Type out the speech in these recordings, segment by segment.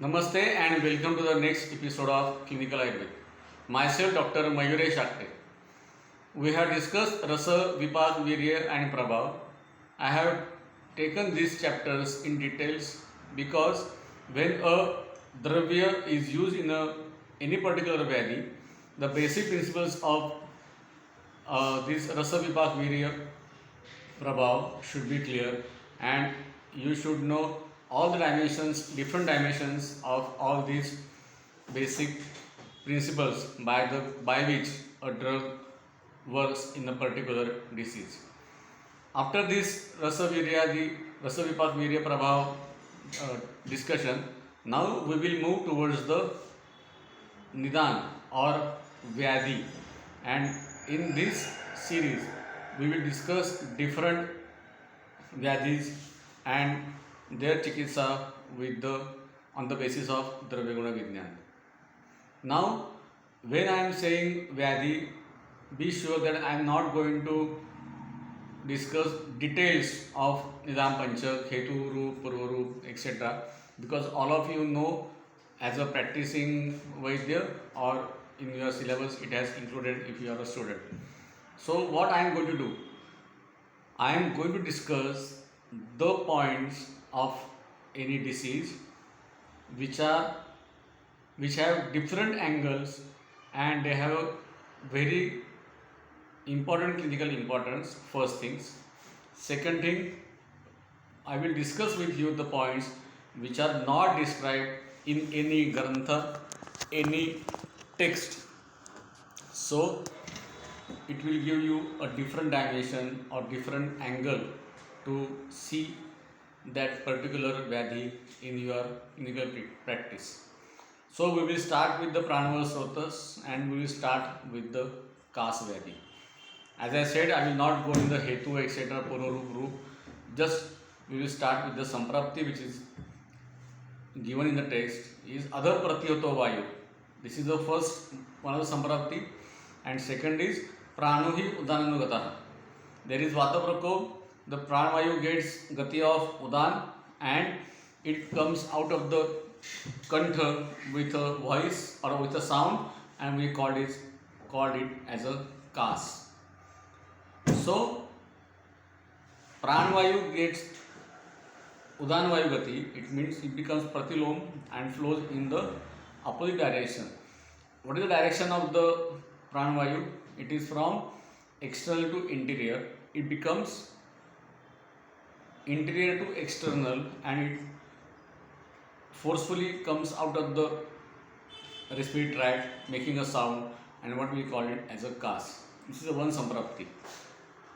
Namaste and welcome to the next episode of Clinical Ayurved. Myself, Dr. Mayuresh Agte. We have discussed Rasa, Vipak, Virya and Prabhav. I have taken these chapters in details because when a dravya is used in any particular vyadhi, the basic principles of this Rasa, Vipak, Virya, Prabhav should be clear, and you should know all the dimensions, different dimensions of all these basic principles by which a drug works in a particular disease. After this Rasa Vipak Virya Prabhav discussion, now we will move towards the Nidan or Vyadhi, and in this series we will discuss different Vyadhis and their chikitsa on the basis of Dravyaguna Vijnana. Now, when I am saying Vyadhi, be sure that I am not going to discuss details of Nidam Panchak, Hetu Roop, Purva Roop, etc. because all of you know as a practicing Vaidya or in your syllabus it has included if you are a student. So what I am going to do? I am going to discuss the points of any disease which have different angles and they have a very important clinical importance. First things. Second thing, I will discuss with you the points which are not described in any grantha, any text. So it will give you a different dimension or different angle to see that particular Vyadhi in your clinical practice. So we will start with the Pranava Srotas and we will start with the Kas Vyadhi. As I said, I will not go in the Hetu etc. Purva Roop. Just we will start with the Samprapti which is given in the text is Adha Pratyato Vayu. This is the first one of the Samprapti, and second is Pranuhi Udananugataha. There is Vata Prakop. The Pranavayu gets Gati of Udan and it comes out of the Kantha with a voice or with a sound, and we called it as a Kas. So Pranavayu gets Udan Vayu Gati, it means it becomes Pratilom and flows in the opposite direction. What is the direction of the Pranavayu? It is from external to interior. It becomes interior to external and it forcefully comes out of the respiratory tract making a sound, and what we call it as a Kas. This is the one Samprapti.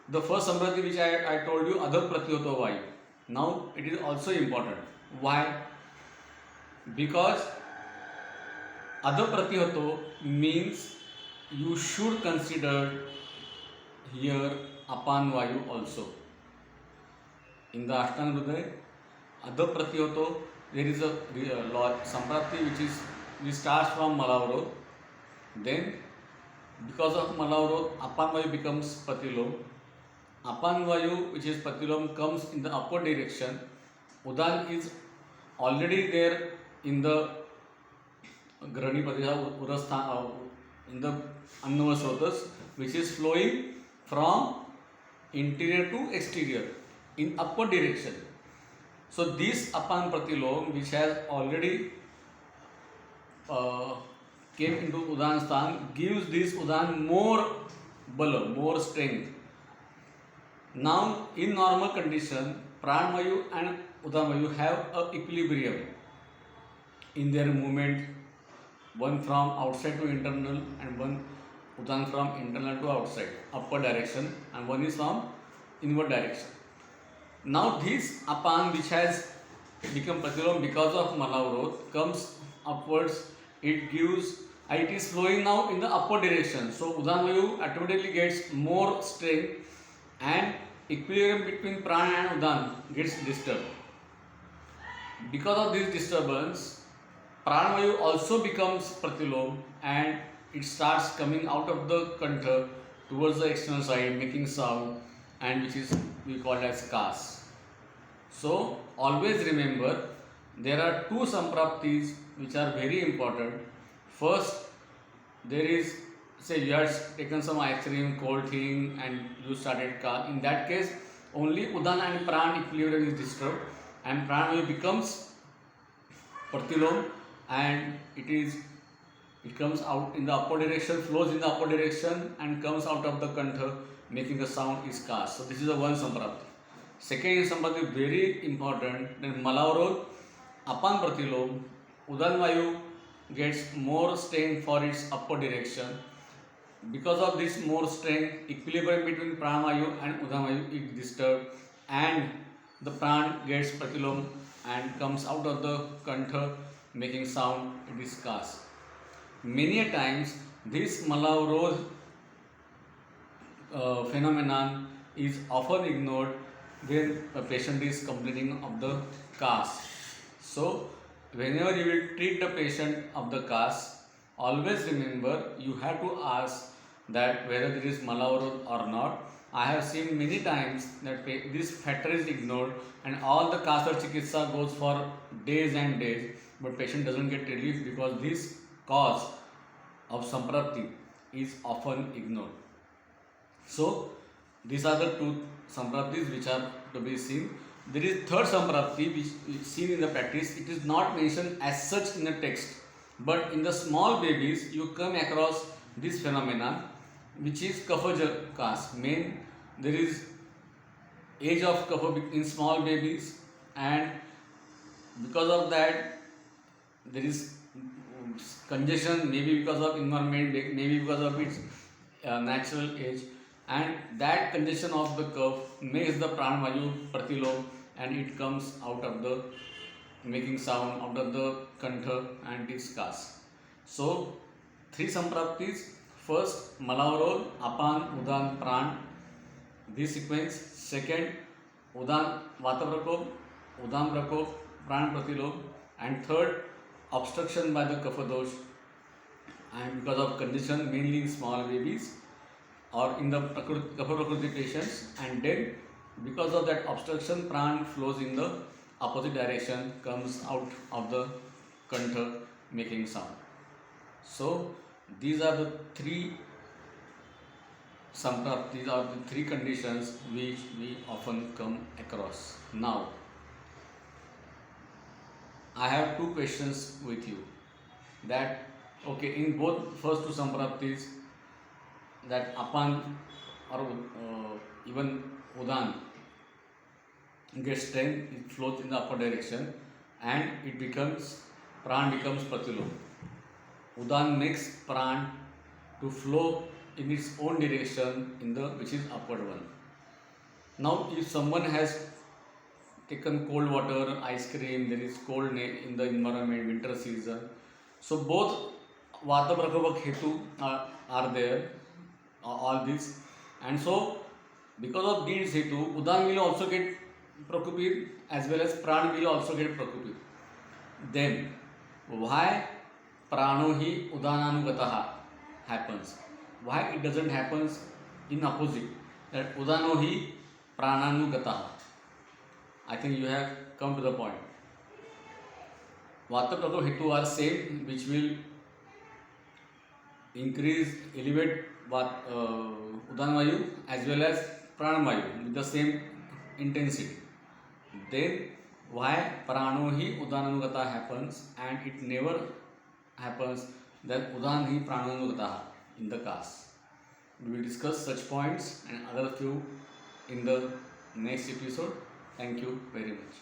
The first Samprapti which I told you, Adha Pratyato Vayu. Now it is also important. Why? Because Adha Pratyato means you should consider here Apan Vayu also. In the Ashtanga Hridaya, Adha Pratyato, there is a Samprapti which starts from Malavaro. Then, because of Malavaro, Apan Vayu becomes Pratilom. Apan Vayu, which is Pratilom, comes in the upward direction. Udan is already there in the Grani Pradesha Urastha, in the Annava Srotas, which is flowing from interior to exterior in upward direction. So this Apan Pratilom, which has already came into Udan Sthan, gives this Udan more bala, more strength. Now in normal condition, Pranavayu and Udanvayu have a equilibrium in their movement, one from outside to internal and one Udan from internal to outside, upward direction, and one is from inward direction. Now this Apan which has become Pratilom because of Malavaro comes upwards, it is flowing now in the upward direction. So Udanvayu automatically gets more strength and equilibrium between Prana and Udan gets disturbed. Because of this disturbance, Pranavayu also becomes Pratilom and it starts coming out of the Kantha towards the external side making sound, and which is we call as Kas. So always remember there are two sampraptis which are very important. First, there is, say you had taken some ice cream, cold thing, and you started car. In that case, only Udana and Pran equilibrium is disturbed, and Pran becomes Pratilom, and it comes out in the upper direction, flows in the upper direction, and comes out of the kantha, making a sound is cast. So this is the one samprapti. Second samprapti very important. Then Malavrod, Apan Pratilom, Udan Vayu gets more strength for its upper direction. Because of this more strength, equilibrium between Pranavayu and Udamayu is disturbed, and the Pran gets Pratilom and comes out of the kantha, making sound, it is cast. Many a times this Malavrod phenomenon is often ignored when a patient is complaining of the cast. So whenever you will treat the patient of the cast, always remember you have to ask that whether there is Malavrod or not. I have seen many times that this factor is ignored and all the cast or chikitsa goes for days and days, but patient doesn't get relief because this cause of samprapti is often ignored. So these are the two sampraptis which are to be seen. There is third samprapti which is seen in the practice. It is not mentioned as such in the text, but in the small babies you come across this phenomenon, which is kapha cast. There is age of kapha in small babies, and because of that there is congestion, maybe because of environment, maybe because of its natural age, and that congestion of the curve makes the pranavayu pratilom, and it comes out of the making sound out of the kantha and it is cast. So three sampraptis. First, Malavrod, Apan, Udan, Pran, this sequence. Second, Udan, Vata Prakop, Udan Prakop, Pran Pratilom. And third, obstruction by the kapha dosh, and because of condition mainly in small babies or in the kapha prakriti patients, and then because of that obstruction, Pran flows in the opposite direction, comes out of the kantha making sound. So these are the three sampraptis or the three conditions which we often come across. Now, I have two questions with you. That okay, in both first two sampraptis, that Apan or even Udan gets strength, it flows in the upper direction, and it becomes Pran becomes Pratilom. Udan makes Pran to flow in its own direction in the which is upward one. Now, if someone has taken cold water, ice cream, there is cold in the environment, winter season. So both Vata Prakopa Hetu are there, all these, and so because of these Hetu, Udan will also get Prakupit as well as Pran will also get Prakupit. Then why Prano hi Udananugataha happens? Why it doesn't happen in opposite? That Udano hi Prananugataha. I think you have come to the point. Vata Prato Hetu are same, which will increase, elevate Udanvayu as well as Pranavayu with the same intensity. Then why Prano hi Udananugata happens and it never happens that Udan hi Prananugata in the cast. We will discuss such points and other few in the next episode. Thank you very much.